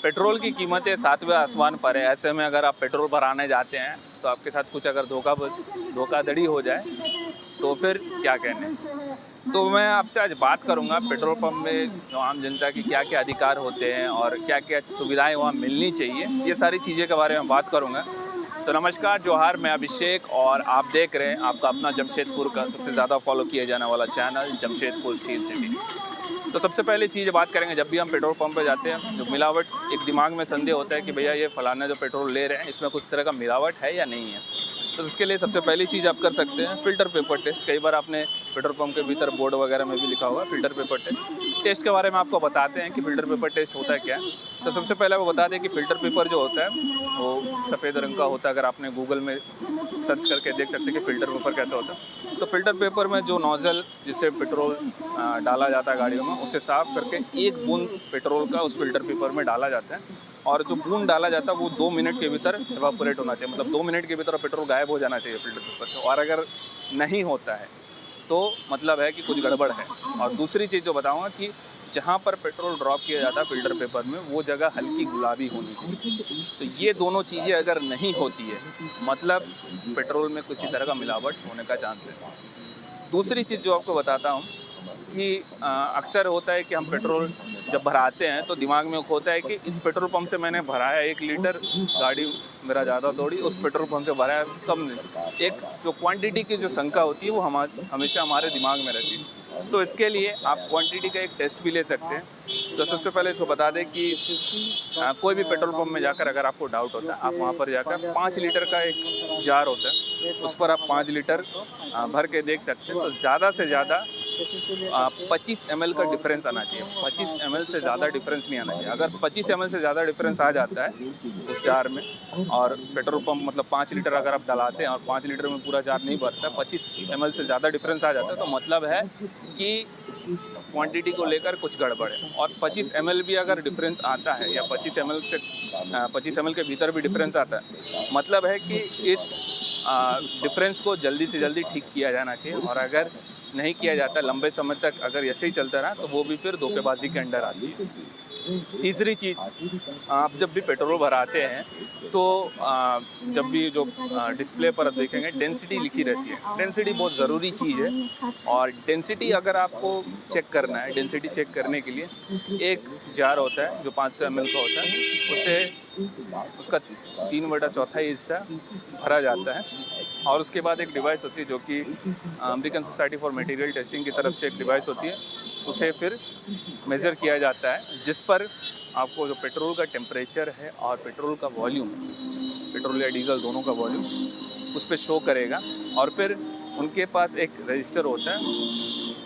Petrol की कीमतें सातवें आसमान पर है। ऐसे में अगर आप पेट्रोल भराने जाते हैं तो आपके साथ कुछ अगर धोखाधड़ी हो जाए तो फिर क्या कहने। तो मैं आपसे आज बात करूंगा पेट्रोल पंप में जो आम जनता की क्या क्या अधिकार होते हैं और क्या क्या सुविधाएं वहाँ मिलनी चाहिए, ये सारी चीज़ें के बारे में बात करूंगा। तो नमस्कार, जोहार, मैं अभिषेक और आप देख रहे हैं आपका अपना जमशेदपुर का सबसे ज़्यादा फॉलो किया जाने वाला चैनल जमशेदपुर स्टील सिटी। तो सबसे पहले चीज़ बात करेंगे, जब भी हम पेट्रोल पंप पे जाते हैं जो मिलावट, एक दिमाग में संदेह होता है कि भैया ये फलाना जो पेट्रोल ले रहे हैं इसमें कुछ तरह का मिलावट है या नहीं है। तो इसके लिए सबसे पहली चीज़ आप कर सकते हैं फ़िल्टर पेपर टेस्ट। कई बार आपने पेट्रोल पंप के भीतर बोर्ड वगैरह में भी लिखा हुआ फ़िल्टर पेपर टेस्ट के बारे में आपको बताते हैं कि फ़िल्टर पेपर टेस्ट होता है क्या है। तो सबसे पहले वो बता दें कि फ़िल्टर पेपर जो होता है वो सफ़ेद रंग का होता है। अगर आपने गूगल में सर्च करके देख सकते हैं कि फ़िल्टर पेपर कैसा होता है। तो फ़िल्टर पेपर में जो नोज़ल जिससे पेट्रोल डाला जाता है गाड़ियों में, उसे साफ़ करके एक बूंद पेट्रोल का उस फ़िल्टर पेपर में डाला जाता है और जो बूंद डाला जाता है वो 2 मिनट के भीतर एवापोरेट होना चाहिए। मतलब 2 मिनट के भीतर पेट्रोल गायब हो जाना चाहिए फ़िल्टर पेपर से। और अगर नहीं होता है तो मतलब है कि कुछ गड़बड़ है। और दूसरी चीज़ जो बताऊंगा कि जहाँ पर पेट्रोल ड्रॉप किया जाता है फ़िल्टर पेपर में, वो जगह हल्की गुलाबी होनी चाहिए। तो ये दोनों चीज़ें अगर नहीं होती है मतलब पेट्रोल में किसी तरह का मिलावट होने का चांस है। दूसरी चीज़ जो आपको बताता हूँ कि अक्सर होता है कि हम पेट्रोल जब भराते हैं तो दिमाग में होता है कि इस पेट्रोल पंप से मैंने भराया 1 लीटर, गाड़ी मेरा ज़्यादा दौड़ी, उस पेट्रोल पंप से भराया कम नहीं। एक जो क्वांटिटी की जो शंका होती है वो हमेशा हमारे दिमाग में रहती है। तो इसके लिए आप क्वांटिटी का एक टेस्ट भी ले सकते हैं। तो सबसे पहले इसको बता दें कि कोई भी पेट्रोल पंप में जाकर अगर आपको डाउट होता है, आप वहाँ पर जाकर 5 लीटर का एक जार होता है, उस पर आप 5 लीटर भर के देख सकते हैं। तो ज़्यादा से ज़्यादा 25 ml का डिफरेंस आना चाहिए। 25 ml से ज़्यादा डिफरेंस नहीं आना चाहिए। अगर 25 ml से ज़्यादा डिफरेंस आ जाता है उस जार में, और पेट्रोल पंप मतलब 5 लीटर अगर आप डलाते हैं और 5 लीटर में पूरा जार नहीं भरता, 25 ml से ज़्यादा डिफरेंस आ जाता है, तो मतलब है कि क्वांटिटी को लेकर कुछ गड़बड़ है। और 25 ml भी अगर डिफरेंस आता है या 25 ml के भीतर भी डिफरेंस आता है, मतलब है कि इस डिफरेंस को जल्दी से जल्दी ठीक किया जाना चाहिए। और अगर नहीं किया जाता, लंबे समय तक अगर ऐसे ही चलता रहा, तो वो भी फिर धोखेबाजी के अंडर आती है। तीसरी चीज़, आप जब भी पेट्रोल भराते हैं तो जब भी जो डिस्प्ले पर देखेंगे डेंसिटी लिखी रहती है। डेंसिटी बहुत ज़रूरी चीज़ है। और डेंसिटी अगर आपको चेक करना है, डेंसिटी चेक करने के लिए एक जार होता है जो 500 ml का होता है, उसे उसका 3/4 हिस्सा भरा जाता है। और उसके बाद एक डिवाइस होती है जो कि American society for material testing की तरफ से एक डिवाइस होती है, उसे फिर मेज़र किया जाता है, जिस पर आपको जो पेट्रोल का टेम्परेचर है और पेट्रोल का वॉल्यूम, पेट्रोल या डीजल दोनों का वॉल्यूम उस पर शो करेगा। और फिर उनके पास एक रजिस्टर होता है,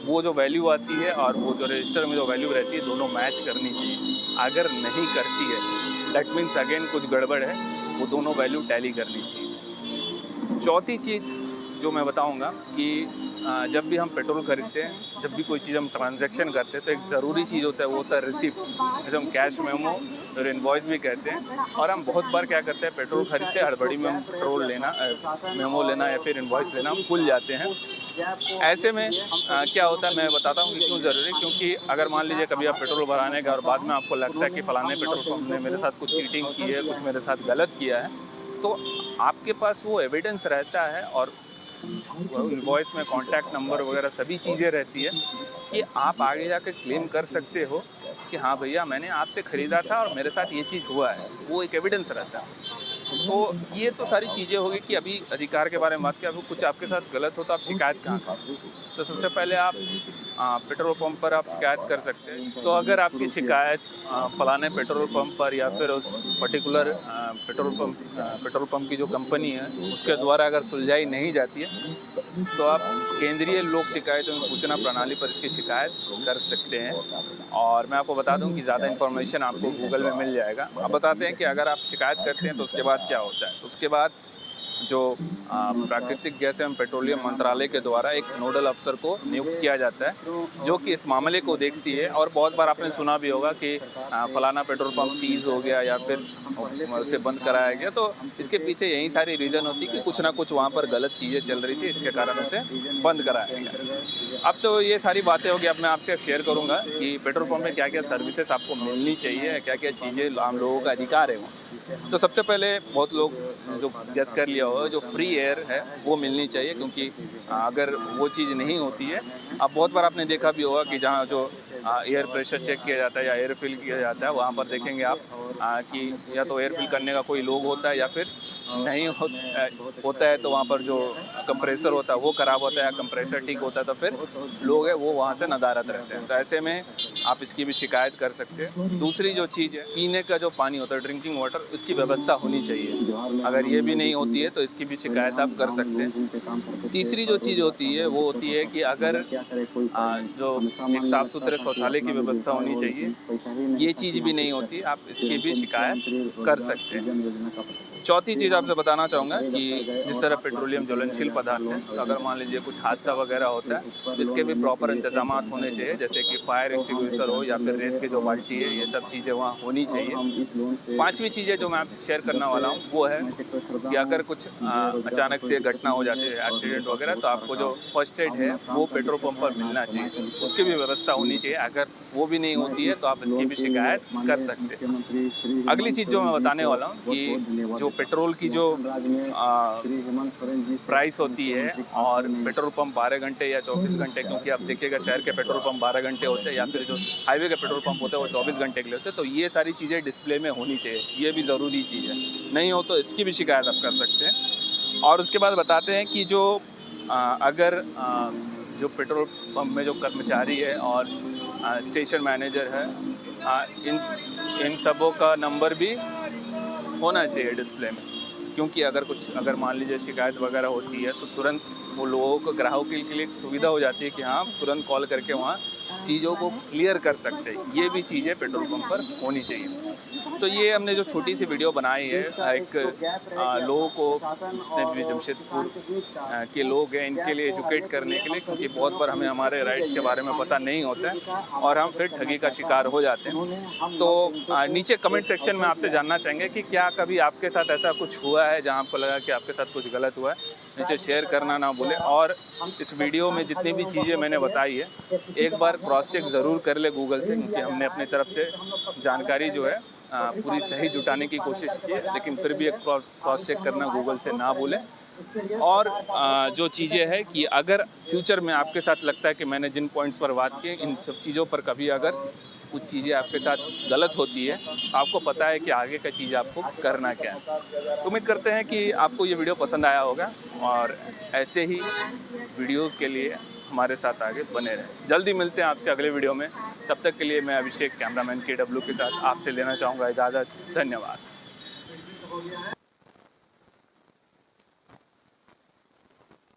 वो जो वैल्यू आती है और वो जो रजिस्टर में जो वैल्यू रहती है, दोनों मैच करनी चाहिए। अगर नहीं करती है दैट मीन्स अगेन कुछ गड़बड़ है, वो दोनों वैल्यू टैली करनी चाहिए। चौथी चीज़ जो मैं बताऊंगा कि जब भी हम पेट्रोल खरीदते हैं, जब भी कोई चीज़ हम ट्रांजैक्शन करते हैं, तो एक ज़रूरी चीज़ होता है, वो होता है रिसिप्ट, जिसे हम कैश मेमो और इनवॉइस भी कहते हैं। और हम बहुत बार क्या करते हैं, पेट्रोल खरीदते हैं, हड़बड़ी में हम पेट्रोल लेना, मेमो लेना या फिर इनवॉइस लेना हम भूल जाते हैं। ऐसे में क्या होता है, मैं बताता हूँ कि क्यों ज़रूरी। क्योंकि अगर मान लीजिए कभी आप पेट्रोल भराने का और बाद में आपको लगता है कि फ़लाने पेट्रोल पंप ने मेरे साथ कुछ चीटिंग की है, कुछ मेरे साथ गलत किया है, तो आपके पास वो एविडेंस रहता है और इनवॉइस में कॉन्टैक्ट नंबर वगैरह सभी चीज़ें रहती है कि आप आगे जाकर क्लेम कर सकते हो कि हाँ भैया मैंने आपसे ख़रीदा था और मेरे साथ ये चीज़ हुआ है। वो एक एविडेंस रहता है। तो ये तो सारी चीज़ें होगी कि अभी अधिकार के बारे में बात की। अभी कुछ आपके साथ गलत हो तो आप शिकायत कहाँ करें? तो सबसे पहले आप पेट्रोल पंप पर आप शिकायत कर सकते हैं। तो अगर आपकी शिकायत फलाने पेट्रोल पंप पर या फिर उस पर्टिकुलर पेट्रोल पंप की जो कंपनी है उसके द्वारा अगर सुलझाई नहीं जाती है, तो आप केंद्रीय लोक शिकायत एवं सूचना प्रणाली पर इसकी शिकायत कर सकते हैं। और मैं आपको बता दूं कि ज़्यादा इन्फॉर्मेशन आपको गूगल में मिल जाएगा। अब बताते हैं कि अगर आप शिकायत करते हैं तो उसके बाद क्या होता है। तो उसके बाद जो प्राकृतिक गैस एवं पेट्रोलियम मंत्रालय के द्वारा एक नोडल अफसर को नियुक्त किया जाता है, जो कि इस मामले को देखती है। और बहुत बार आपने सुना भी होगा कि फलाना पेट्रोल पंप सीज हो गया या फिर उसे बंद कराया गया, तो इसके पीछे यही सारी रीज़न होती है कि कुछ ना कुछ वहाँ पर गलत चीज़ें चल रही थी, इसके कारण उसे बंद कराया गया। अब तो ये सारी बातें होगी, अब मैं आपसे शेयर करूँगा कि पेट्रोल पंप में क्या क्या सर्विसेज आपको मिलनी चाहिए, क्या क्या चीज़ें आम लोगों का अधिकार है वो। तो सबसे पहले बहुत लोग जो गेस कर लिया होगा, जो फ्री एयर है वो मिलनी चाहिए, क्योंकि अगर वो चीज़ नहीं होती है, अब बहुत बार आपने देखा भी होगा कि जहाँ जो एयर प्रेशर चेक किया जाता है या एयर फिल किया जाता है, वहाँ पर देखेंगे आप कि या तो एयर फिल करने का कोई लोग होता है या फिर नहीं होता है, तो वहाँ पर जो कंप्रेसर होता है वो ख़राब होता है या कंप्रेसर ठीक होता है, तो फिर लोग हैं वो वहाँ से नदारद रहते हैं। तो ऐसे में आप इसकी भी शिकायत कर सकते हैं। दूसरी जो चीज़ है, पीने का जो पानी होता है, ड्रिंकिंग वाटर, इसकी व्यवस्था होनी चाहिए। अगर ये भी नहीं होती है तो इसकी भी शिकायत आप कर सकते हैं। तीसरी जो चीज़ होती है वो होती है कि अगर जो एक साफ़ सुथरे शौचालय की व्यवस्था होनी चाहिए, ये चीज़ भी नहीं होती, आप इसकी भी शिकायत कर सकते हैं। चौथी चीज़ आपसे बताना चाहूँगा कि जिस तरह पेट्रोलियम ज्वलनशील पदार्थ है, तो अगर मान लीजिए कुछ हादसा वगैरह होता है, तो इसके भी प्रॉपर इंतजाम होने चाहिए, जैसे कि फायर एक्सटिंग्विशर हो या फिर रेत की जो बाल्टी है, ये सब चीज़ें वहाँ होनी चाहिए। पांचवी चीज़ें जो मैं आपसे शेयर करने वाला हूँ वो है कि अगर कुछ अचानक से घटना हो जाती है, एक्सीडेंट वगैरह, तो आपको जो फर्स्ट एड है वो पेट्रोल पंप पर मिलना चाहिए, उसकी भी व्यवस्था होनी चाहिए। अगर वो भी नहीं होती है तो आप इसकी भी शिकायत कर सकते हैं। अगली चीज़ जो मैं बताने वाला हूँ कि जो पेट्रोल की जो प्राइस होती है, और पेट्रोल पंप 12 घंटे या 24 घंटे, क्योंकि आप देखिएगा शहर के पेट्रोल पंप 12 घंटे होते हैं या फिर जो हाईवे के पेट्रोल पंप होते हैं वो 24 घंटे के लिए होते हैं, तो ये सारी चीज़ें डिस्प्ले में होनी चाहिए, ये भी ज़रूरी चीज़ है। नहीं हो तो इसकी भी शिकायत आप कर सकते हैं। और उसके बाद बताते हैं कि जो अगर जो पेट्रोल पंप में जो कर्मचारी है और स्टेशन मैनेजर है, इन सबों का नंबर भी होना चाहिए डिस्प्ले में, क्योंकि अगर मान लीजिए शिकायत वगैरह होती है तो तुरंत वो लोगों को, ग्राहकों के लिए एक सुविधा हो जाती है कि हाँ तुरंत कॉल करके वहाँ चीज़ों को क्लियर कर सकते हैं। ये भी चीज़ें पेट्रोल पंप पर होनी चाहिए। तो ये हमने जो छोटी सी वीडियो बनाई है, एक लोगों को, जितने भी जमशेदपुर के लोग हैं, इनके लिए एजुकेट करने के लिए, क्योंकि बहुत बार हमें हमारे राइट्स के बारे में पता नहीं होता है और हम फिर ठगी का शिकार हो जाते हैं। तो नीचे कमेंट सेक्शन में आपसे जानना चाहेंगे कि क्या कभी आपके साथ ऐसा कुछ हुआ है जहाँ आपको लगा कि आपके साथ कुछ गलत हुआ है। नीचे शेयर करना ना भूलें, और इस वीडियो में जितनी भी चीज़ें मैंने बताई है एक बार क्रॉस चेक ज़रूर कर ले गूगल से, क्योंकि हमने अपनी तरफ से जानकारी जो है पूरी सही जुटाने की कोशिश की है, लेकिन फिर भी एक क्रॉस चेक करना गूगल से ना भूलें। और जो चीज़ें हैं कि अगर फ्यूचर में आपके साथ लगता है कि मैंने जिन पॉइंट्स पर बात की, इन सब चीज़ों पर कभी अगर कुछ चीज़ें आपके साथ गलत होती है, आपको पता है कि आगे का चीज़ आपको करना क्या है। तो उम्मीद करते हैं कि आपको ये वीडियो पसंद आया होगा, और ऐसे ही वीडियोस के लिए हमारे साथ आगे बने रहें। जल्दी मिलते हैं आपसे अगले वीडियो में, तब तक के लिए मैं अभिषेक, कैमरामैन KW के साथ आपसे लेना चाहूँगा इजाज़त। धन्यवाद।